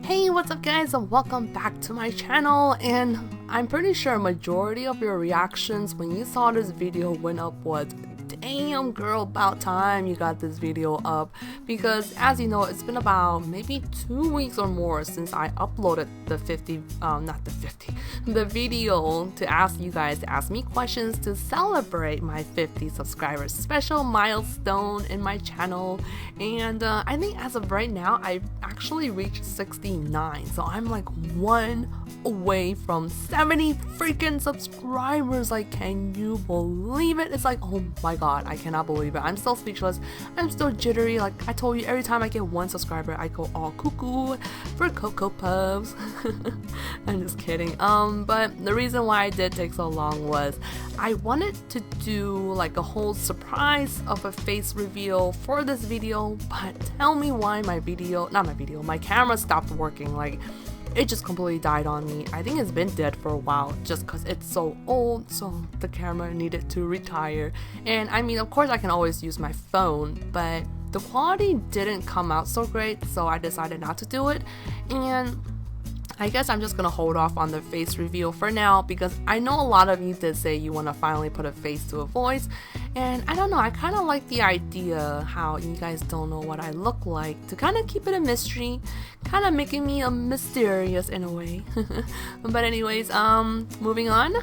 Hey, what's up guys, and welcome back to my channel. And I'm pretty sure a majority of your reactions when you saw this video went up was, damn girl, about time you got this video up, because as you know, it's been about maybe 2 weeks or more since I uploaded the video to ask you guys to ask me questions to celebrate my 50 subscribers special milestone in my channel. And I think as of right now I've actually reached 69, so I'm like one away from 70 freaking subscribers. Like, can you believe it? It's like, oh my god, I cannot believe it. I'm still speechless. I'm still jittery. Like I told you, every time I get one subscriber I go all cuckoo for Cocoa Puffs. I'm just kidding. But the reason why I did take so long was I wanted to do like a whole surprise of a face reveal for this video, but tell me why my camera stopped working. Like, it just completely died on me. I think it's been dead for a while just because it's so old, so the camera needed to retire. And I mean, of course I can always use my phone, but the quality didn't come out so great, so I decided not to do it. And I guess I'm just gonna hold off on the face reveal for now, because I know a lot of you did say you want to finally put a face to a voice, and I don't know, I kind of like the idea how you guys don't know what I look like, to kind of keep it a mystery, kind of making me a mysterious in a way. But anyways, moving on.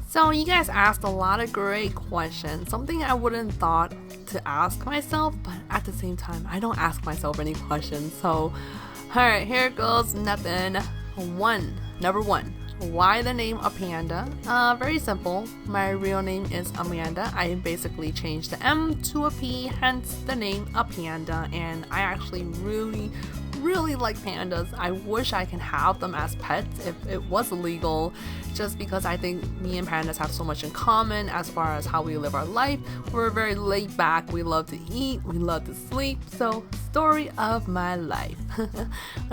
So you guys asked a lot of great questions, something I wouldn't thought to ask myself, but at the same time I don't ask myself any questions. So alright, here goes nothing. Number one, why the name Apanda? Very simple. My real name is Amanda. I basically changed the M to a P, hence the name Apanda. And I actually really like pandas. I wish I can have them as pets if it was legal, just because I think me and pandas have so much in common as far as how we live our life. We're very laid back, we love to eat, we love to sleep, so story of my life.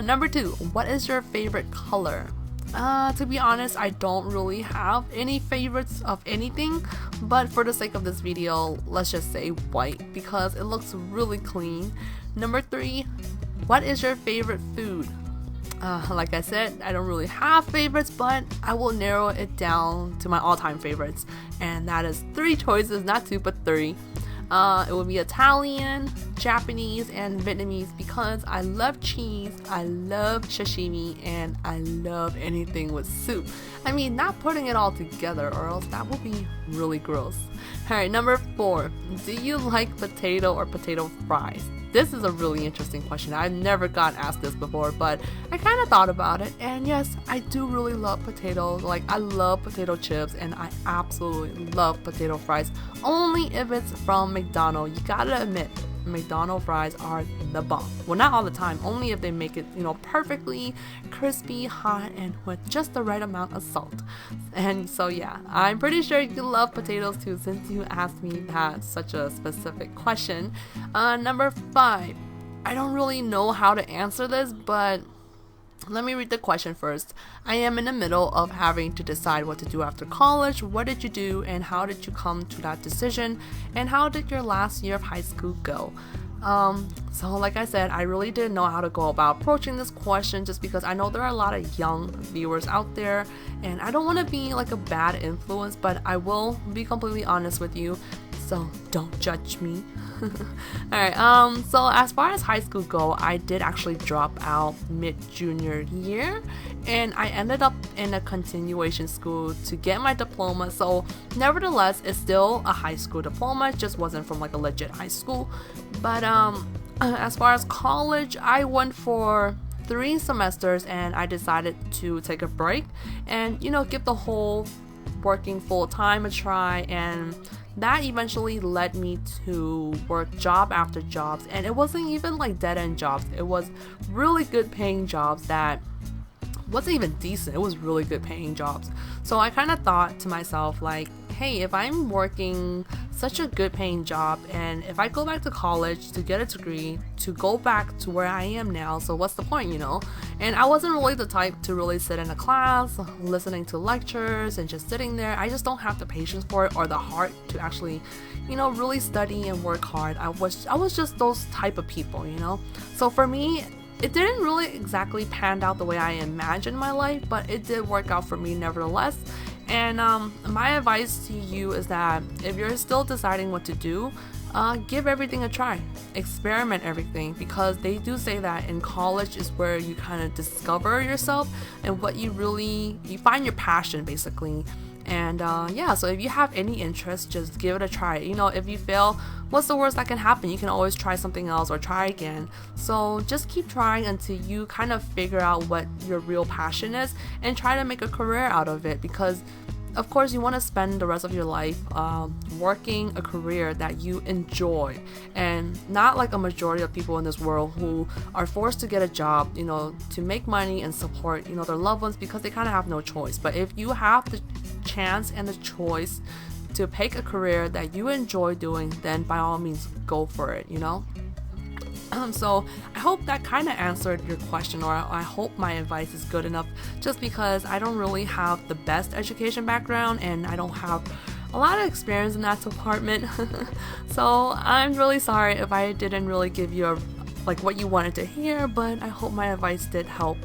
Number two, what is your favorite color? To be honest, I don't really have any favorites of anything, but for the sake of this video, let's just say white, because it looks really clean. Number three, what is your favorite food? Like I said, I don't really have favorites, but I will narrow it down to my all-time favorites, and that is 3 choices, not 2 but 3. It would be Italian, Japanese, and Vietnamese, because I love cheese, I love sashimi, and I love anything with soup. I mean, not putting it all together, or else that would be really gross. Alright, number 4, do you like potato or potato fries? This is a really interesting question. I've never got asked this before, but I kind of thought about it, and yes, I do really love potatoes. Like, I love potato chips, and I absolutely love potato fries, only if it's from McDonald's. You gotta admit, McDonald's fries are the bomb. Well, not all the time, only if they make it, perfectly crispy, hot, and with just the right amount of salt. And so yeah, I'm pretty sure you love potatoes too, since you asked me that such a specific question. Number 5, I don't really know how to answer this, but let me read the question first. I am in the middle of having to decide what to do after college. What did you do, and how did you come to that decision, and how did your last year of high school go? So like I said, I really didn't know how to go about approaching this question, just because I know there are a lot of young viewers out there, and I don't want to be like a bad influence, but I will be completely honest with you, so don't judge me. Alright, so as far as high school go, I did actually drop out mid-junior year, and I ended up in a continuation school to get my diploma. So nevertheless, it's still a high school diploma, it just wasn't from like a legit high school. But as far as college, I went for 3 semesters, and I decided to take a break and give the whole working full-time a try, and that eventually led me to work job after jobs. And it wasn't even like dead-end jobs, it was really good paying jobs that wasn't even decent, it was really good paying jobs. So I kind of thought to myself, like, hey, if I'm working such a good paying job, and if I go back to college to get a degree, to go back to where I am now, so what's the point, And I wasn't really the type to really sit in a class listening to lectures and just sitting there. I just don't have the patience for it, or the heart to actually really study and work hard. I was just those type of people. So for me, it didn't really exactly pan out the way I imagined my life, but it did work out for me nevertheless. And my advice to you is that if you're still deciding what to do, give everything a try. Experiment everything, because they do say that in college is where you kind of discover yourself and what you find your passion basically. And yeah, so if you have any interest, just give it a try. If you fail, what's the worst that can happen? You can always try something else or try again. So just keep trying until you kind of figure out what your real passion is and try to make a career out of it, because of course you want to spend the rest of your life working a career that you enjoy, and not like a majority of people in this world who are forced to get a job, to make money and support, their loved ones, because they kind of have no choice. But if you have the chance and the choice to pick a career that you enjoy doing, then by all means go for it. So I hope that kind of answered your question, or I hope my advice is good enough, just because I don't really have the best education background and I don't have a lot of experience in that department. So I'm really sorry if I didn't really give you what you wanted to hear, but I hope my advice did help.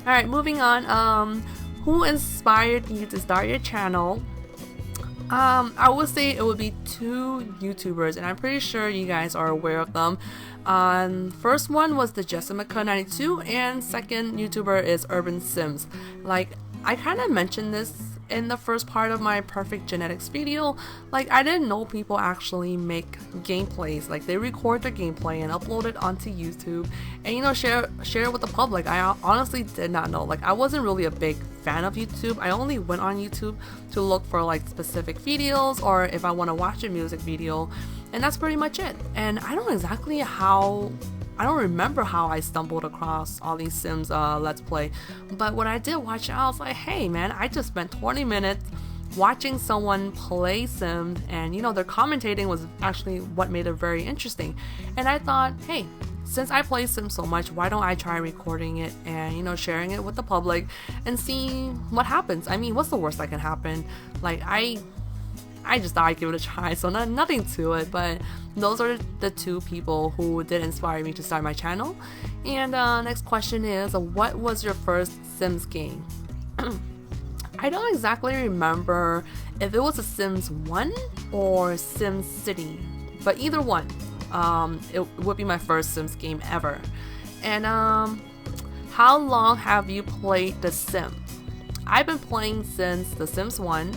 Alright, moving on. Who inspired you to start your channel? I would say it would be 2 YouTubers, and I'm pretty sure you guys are aware of them. First one was the Jessica92, and second YouTuber is Urban Sims. I kind of mentioned this in the first part of my Perfect Genetics video. I didn't know people actually make gameplays. They record their gameplay and upload it onto YouTube and share it with the public. I honestly did not know. I wasn't really a big fan of YouTube. I only went on YouTube to look for specific videos, or if I want to watch a music video, and that's pretty much it. And I don't remember how I stumbled across all these Sims Let's Play, but when I did watch it, I was like, hey man, I just spent 20 minutes watching someone play Sims, and their commentating was actually what made it very interesting. And I thought, hey, since I play Sims so much, why don't I try recording it and sharing it with the public and see what happens? I mean, what's the worst that can happen? I just thought I'd give it a try, so nothing to it. But those are the 2 people who did inspire me to start my channel. And next question is, what was your first Sims game? I don't exactly remember if it was a Sims 1 or Sims City, but either one. It would be my first Sims game ever. And how long have you played The Sims? I've been playing since The Sims 1,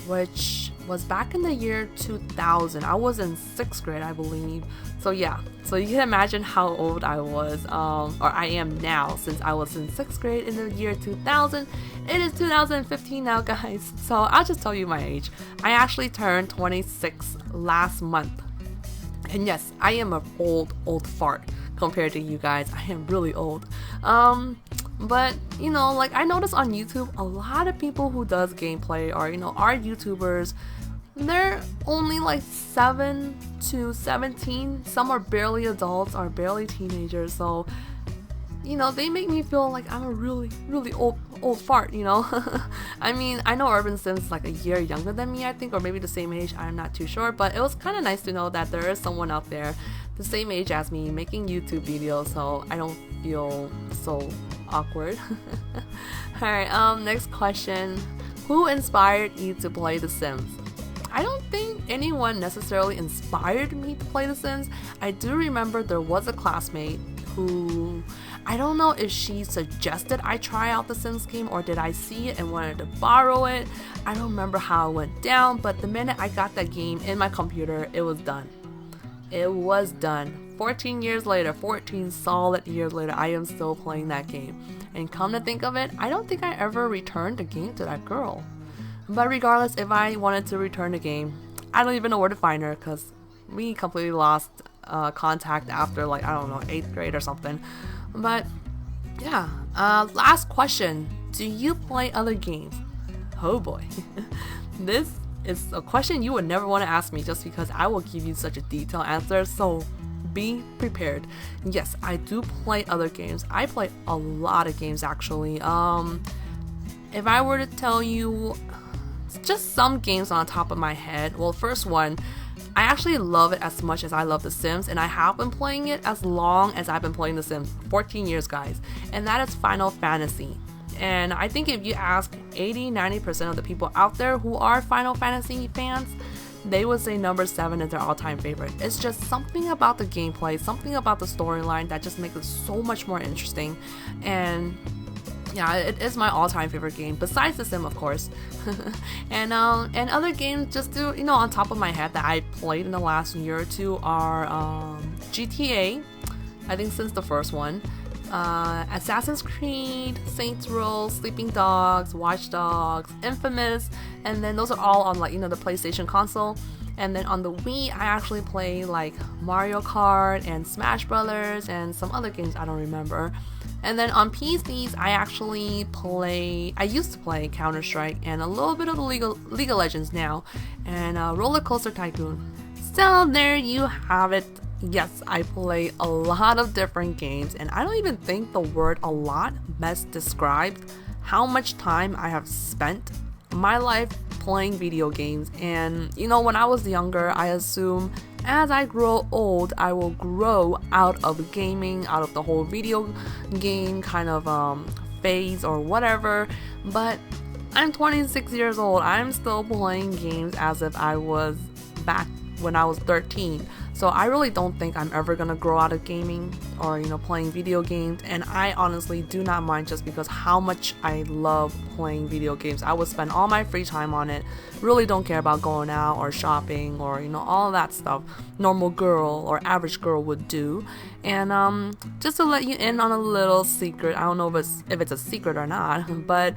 which was back in the year 2000. I was in 6th grade, I believe. So yeah, so you can imagine how old I was, or I am now, since I was in 6th grade in the year 2000. It is 2015 now, guys. So I'll just tell you my age. I actually turned 26 last month. And yes, I am an old fart compared to you guys. I am really old. But I notice on YouTube, a lot of people who does gameplay or are YouTubers, they're only 7 to 17. Some are barely adults or barely teenagers. So they make me feel like I'm a really old fart. I mean, I know Urban Sims is a year younger than me, I think, or maybe the same age, I'm not too sure, but it was kind of nice to know that there is someone out there the same age as me making YouTube videos, so I don't feel so awkward. Alright, next question. Who inspired you to play The Sims? I don't think anyone necessarily inspired me to play The Sims. I do remember there was a classmate who, I don't know if she suggested I try out the Sims game, or did I see it and wanted to borrow it. I don't remember how it went down, but the minute I got that game in my computer, it was done. It was done. 14 years later, 14 solid years later, I am still playing that game. And come to think of it, I don't think I ever returned the game to that girl. But regardless, if I wanted to return the game, I don't even know where to find her, because we completely lost contact after 8th grade or something. But yeah, last question. Do you play other games? Oh boy. This is a question you would never want to ask me, just because I will give you such a detailed answer, so be prepared. Yes, I do play other games. I play a lot of games actually. If I were to tell you just some games on top of my head, well, first one, I actually love it as much as I love The Sims, and I have been playing it as long as I've been playing The Sims, 14 years guys, and that is Final Fantasy. And I think if you ask 80-90% of the people out there who are Final Fantasy fans, they would say number 7 is their all-time favorite. It's just something about the gameplay, something about the storyline that just makes it so much more interesting. And yeah, it is my all-time favorite game, besides The Sim, of course. and other games just to, on top of my head that I played in the last year or two are GTA, I think since the first one, Assassin's Creed, Saints Row, Sleeping Dogs, Watch Dogs, Infamous, and then those are all on the PlayStation console. And then on the Wii, I actually play like Mario Kart and Smash Brothers and some other games I don't remember. And then on PCs, I used to play Counter-Strike and a little bit of the League of Legends now, and Roller Coaster Tycoon. So there you have it. Yes, I play a lot of different games, and I don't even think the word a lot best describes how much time I have spent my life playing video games. And when I was younger, I assume as I grow old, I will grow out of gaming, out of the whole video game kind of phase or whatever. But I'm 26 years old. I'm still playing games as if I was back when I was 13. So I really don't think I'm ever gonna grow out of gaming or playing video games, and I honestly do not mind just because how much I love playing video games. I would spend all my free time on it. Really don't care about going out or shopping or all of that stuff normal girl or average girl would do. And just to let you in on a little secret, I don't know if it's a secret or not, but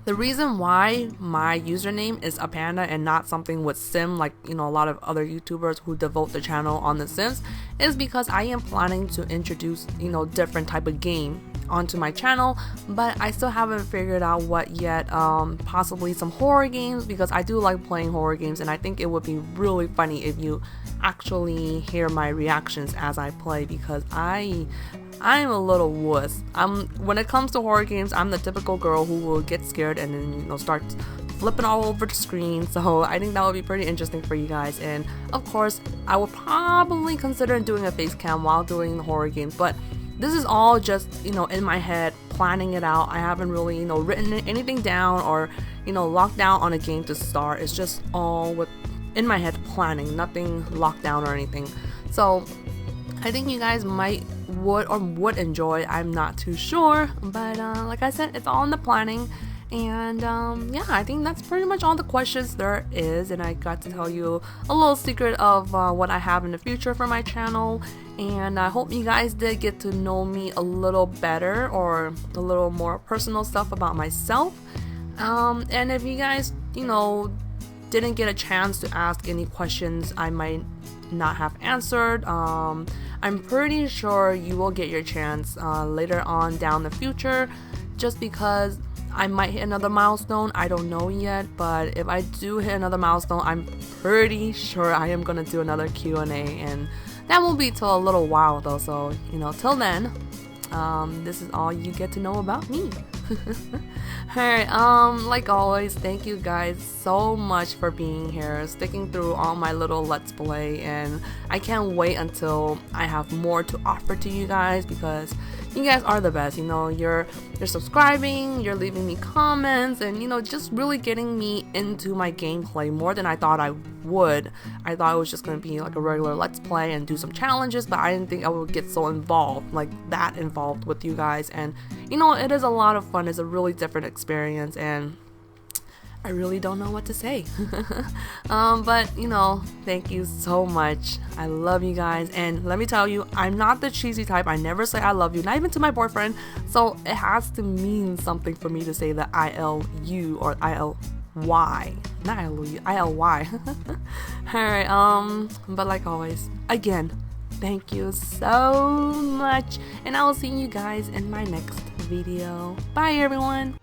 the reason why my username is Apanda and not something with Sim like a lot of other YouTubers who devote their channel on The Sims is because I am planning to introduce different type of game onto my channel, but I still haven't figured out what yet. Possibly some horror games, because I do like playing horror games, and I think it would be really funny if you actually hear my reactions as I play, because I'm a little wuss. When it comes to horror games, I'm the typical girl who will get scared and then start flipping all over the screen. So I think that would be pretty interesting for you guys. And of course, I would probably consider doing a face cam while doing the horror games, but this is all just in my head, planning it out. I haven't really written anything down or locked down on a game to start. It's just all in my head, planning, nothing locked down or anything. So I think you guys would enjoy. I'm not too sure, but like I said, it's all in the planning. And yeah, I think that's pretty much all the questions there is, and I got to tell you a little secret of what I have in the future for my channel. And I hope you guys did get to know me a little better, or a little more personal stuff about myself. And if you guys didn't get a chance to ask any questions I might not have answered, I'm pretty sure you will get your chance later on down the future, just because I might hit another milestone. I don't know yet, but if I do hit another milestone, I'm pretty sure I am gonna do another Q&A, and that won't be till a little while though. So till then, this is all you get to know about me. Alright, like always, thank you guys so much for being here, sticking through all my little let's play, and I can't wait until I have more to offer to you guys, because you guys are the best. You're subscribing, you're leaving me comments, and just really getting me into my gameplay more than I thought I would. I thought it was just gonna be like a regular let's play and do some challenges, but I didn't think I would get so involved with you guys. And it is a lot of fun. It's a really different experience, and I really don't know what to say. But thank you so much. I love you guys, and let me tell you, I'm not the cheesy type. I never say I love you, not even to my boyfriend. So it has to mean something for me to say the I-L-U or I-L-Y, not I-L-U, I-L-Y. Alright, but like always, again, thank you so much, and I will see you guys in my next video. Bye everyone.